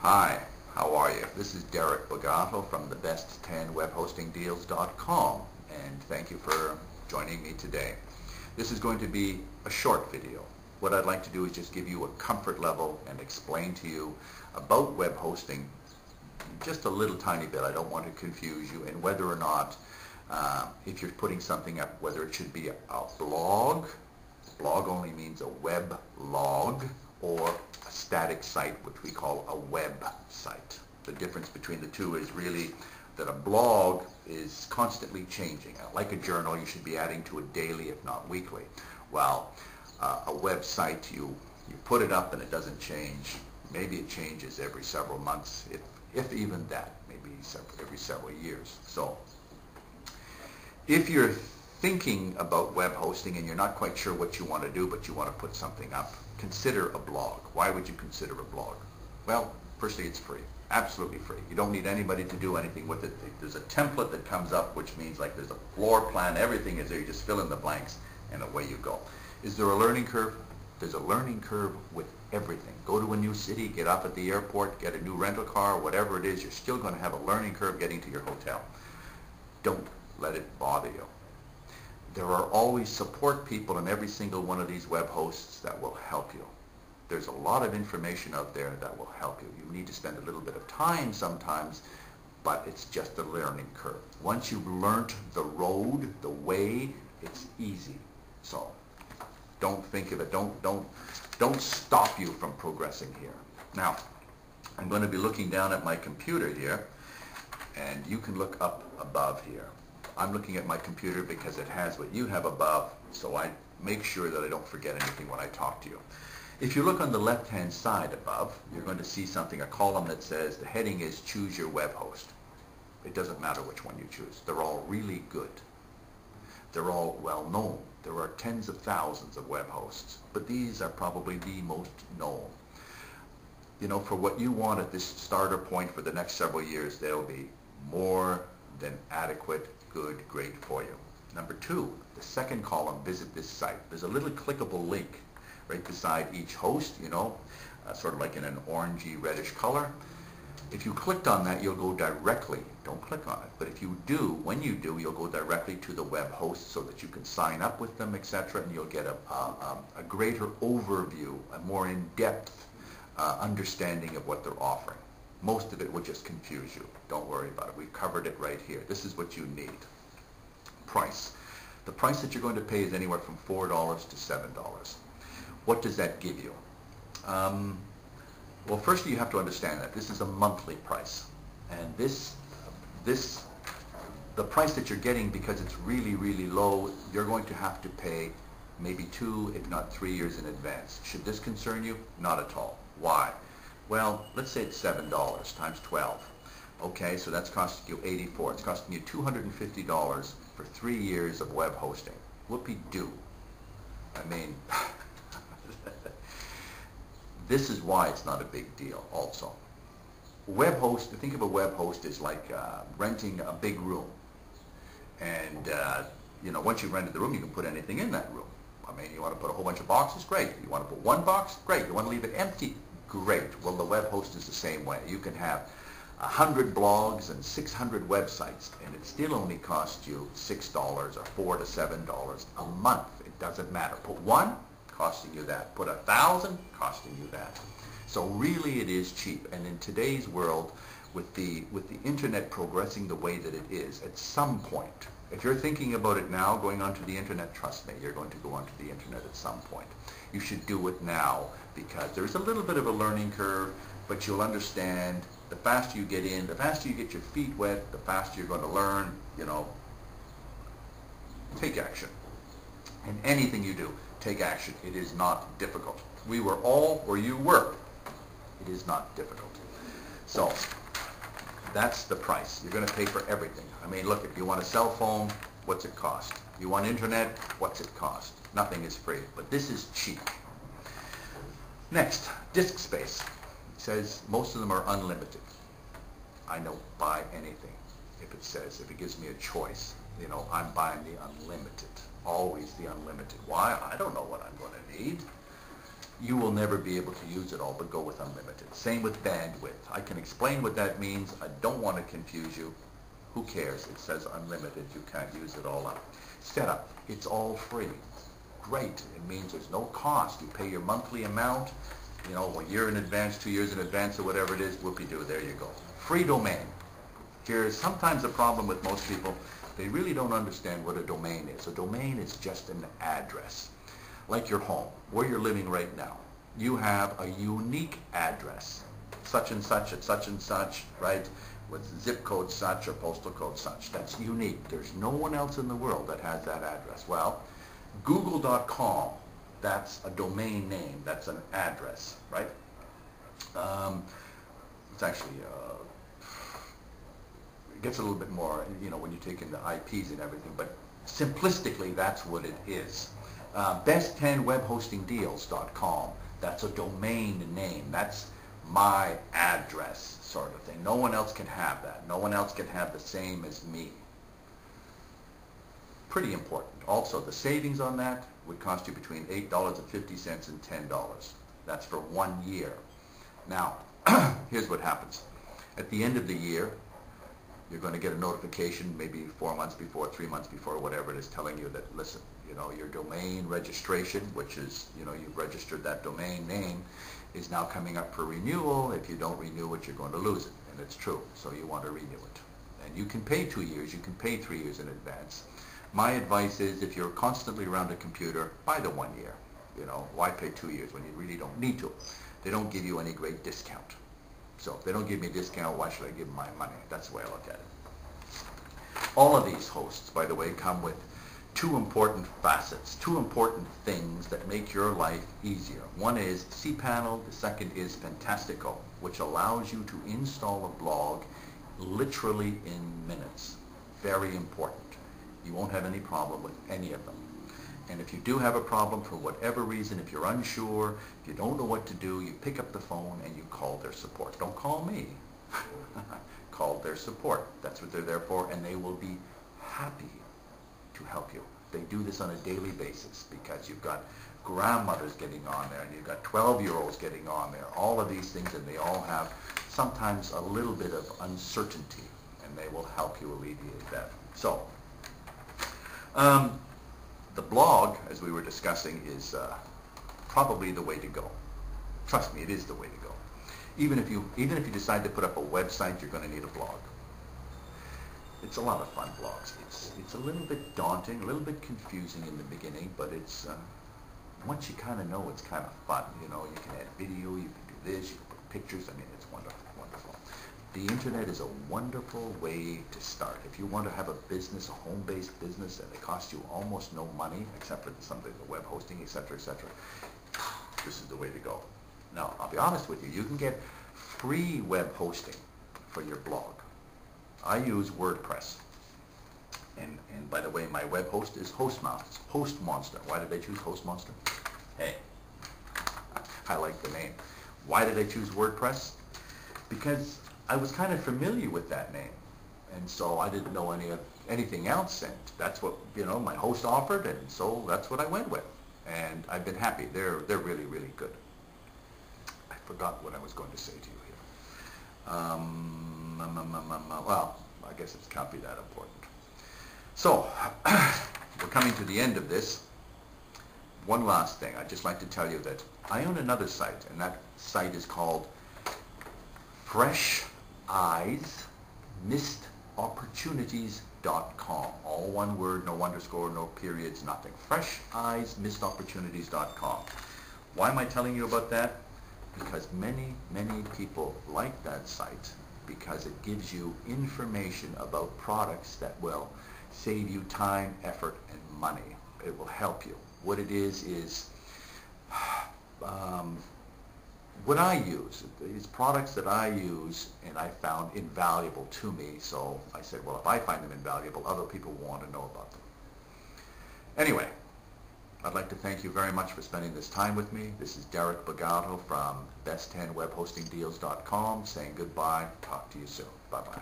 Hi, how are you? This is Derek Bogato from thebest10webhostingdeals.com, and thank you for joining me today. This is going to be a short video. What I'd like to do is just give you a comfort level and explain to you about web hosting just a little tiny bit. I don't want to confuse you, and whether or not if you're putting something up, whether it should be a blog only means a web log, or a static site, which we call a website. The difference between the two is really that a blog is constantly changing. Like a journal, you should be adding to it daily, if not weekly. While a website, you put it up and it doesn't change. Maybe it changes every several months, if even that, maybe every several years. So if you're thinking about web hosting and you're not quite sure what you want to do, but you want to put something up, consider a blog. Why would you consider a blog? Well, firstly, it's free. Absolutely free. You don't need anybody to do anything with it. There's a template that comes up, which means like there's a floor plan, everything is there. You just fill in the blanks and away you go. Is there a learning curve? There's a learning curve with everything. Go to a new city, get off at the airport, get a new rental car, whatever it is, you're still going to have a learning curve getting to your hotel. Don't let it bother you. There are always support people in every single one of these web hosts that will help you. There's a lot of information out there that will help you. You need to spend a little bit of time sometimes, but it's just a learning curve. Once you've learned the road, the way, it's easy. So don't think of it. Don't stop you from progressing here. Now, I'm going to be looking down at my computer here, and you can look up above here. I'm looking at my computer because it has what you have above, so I make sure that I don't forget anything when I talk to you. If you look on the left-hand side above, you're going to see something, a column that says the heading is Choose Your Web Host. It doesn't matter which one you choose. They're all really good. They're all well known. There are tens of thousands of web hosts, but these are probably the most known. You know, for what you want at this starter point for the next several years, they'll be more than adequate, good, great for you. Number two, the second column, visit this site. There's a little clickable link right beside each host, you know, sort of like in an orangey reddish color. If you clicked on that, you'll go directly, don't click on it, but if you do, when you do, you'll go directly to the web host so that you can sign up with them, etc., and you'll get a greater overview, a more in-depth understanding of what they're offering. Most of it will just confuse you. Don't worry about it. We've covered it right here. This is what you need. Price. The price that you're going to pay is anywhere from $4 to $7. What does that give you? Well, firstly, you have to understand that this is a monthly price. And the price that you're getting, because it's really, really low, you're going to have to pay maybe 2, if not 3 years in advance. Should this concern you? Not at all. Why? Well, let's say it's $7 times 12. Okay, so that's costing you $84. It's costing you $250 for 3 years of web hosting. Whoopee-doo. I mean, this is why it's not a big deal also. Web host, think of a web host as like renting a big room. And, you know, once you've rented the room, you can put anything in that room. I mean, you want to put a whole bunch of boxes? Great. You want to put one box? Great. You want to leave it empty? Great. Well, the web host is the same way. You can have 100 blogs and 600 websites, and it still only costs you $6 or $4 to $7 a month. It doesn't matter. Put one, costing you that. Put 1,000, costing you that. So really, it is cheap. And in today's world, with the internet progressing the way that it is, at some point, if you're thinking about it now, going onto the internet, trust me, you're going to go onto the internet at some point. You should do it now, because there's a little bit of a learning curve, but you'll understand. The faster you get in, the faster you get your feet wet, the faster you're going to learn. You know, take action. In anything you do, take action. It is not difficult. We were all where you were. It is not difficult. So that's the price. You're going to pay for everything. I mean, look, if you want a cell phone, what's it cost? You want internet, what's it cost? Nothing is free, but this is cheap. Next, disk space. It says most of them are unlimited. I don't buy anything if it gives me a choice. You know, I'm buying the unlimited. Always the unlimited. Why? I don't know what I'm going to need. you will never be able to use it all, but go with unlimited. Same with bandwidth. I can explain what that means. I don't want to confuse you. Who cares? It says unlimited. You can't use it all up. Setup. It's all free. Great. It means there's no cost. You pay your monthly amount, you know, 1 year in advance, 2 years in advance, or whatever it is, whoopie-doo, there you go. Free domain. Here's sometimes the problem with most people. They really don't understand what a domain is. A domain is just an address. Like your home, where you're living right now. You have a unique address, such and such at such and such, right, with zip code such or postal code such. That's unique. There's no one else in the world that has that address. Well, Google.com, that's a domain name. That's an address, right? It's actually, it gets a little bit more, you know, when you take in the IPs and everything, but simplistically, that's what it is. Best10webhostingdeals.com, that's a domain name. That's my address sort of thing. No one else can have that. No one else can have the same as me. Pretty important. Also, the savings on that would cost you between $8.50 and $10. That's for 1 year. Now, here's what happens. At the end of the year, you're going to get a notification maybe 4 months before, 3 months before, whatever it is, telling you that, listen, you know, your domain registration, which is, you know, you've registered that domain name, is now coming up for renewal. If you don't renew it, you're going to lose it. And it's true. So you want to renew it. And you can pay 2 years. You can pay 3 years in advance. My advice is, if you're constantly around a computer, buy the 1 year. You know, why pay 2 years when you really don't need to? They don't give you any great discount. So if they don't give me a discount, why should I give them my money? That's the way I look at it. All of these hosts, by the way, come with two important facets, two important things that make your life easier. One is cPanel, the second is Fantastico, which allows you to install a blog literally in minutes. Very important. You won't have any problem with any of them. And if you do have a problem for whatever reason, if you're unsure, if you don't know what to do, you pick up the phone and you call their support. Don't call me. Call their support. That's what they're there for, and they will be happy to help you. They do this on a daily basis because you've got grandmothers getting on there and you've got 12-year-olds getting on there. All of these things, and they all have sometimes a little bit of uncertainty, and they will help you alleviate that. So, the blog, as we were discussing, is probably the way to go. Trust me, it is the way to go. Even if you decide to put up a website, you're going to need a blog. It's a lot of fun, blogs. It's a little bit daunting, a little bit confusing in the beginning, but it's once you kind of know, it's kind of fun. You know, you can add video, you can do this, you can put pictures. I mean, it's wonderful, wonderful. The internet is a wonderful way to start. If you want to have a business, a home-based business, and it costs you almost no money, except for something, the web hosting, etc., this is the way to go. Now, I'll be honest with you, you can get free web hosting for your blog. I use WordPress. And by the way, my web host is HostMonster. Why did I choose HostMonster? Hey, I like the name. Why did I choose WordPress? Because I was kind of familiar with that name. And so I didn't know anything else. And that's what, you know, my host offered, and so that's what I went with. And I've been happy. They're really, really good. I forgot what I was going to say to you here. Well, I guess it can't be that important. So, we're coming to the end of this. One last thing. I'd just like to tell you that I own another site, and that site is called Fresh Eyes Missed Opportunities.com. All one word, no underscore, no periods, nothing. FreshEyesMissedOpportunities.com. Why am I telling you about that? Because many, many people like that site because it gives you information about products that will save you time, effort, and money. It will help you. What it is what I use. It's products that I use and I found invaluable to me. So I said, well, if I find them invaluable, other people will want to know about them. Anyway, I'd like to thank you very much for spending this time with me. This is Derek Bagalto from Best10webhostingdeals.com saying goodbye. Talk to you soon. Bye-bye.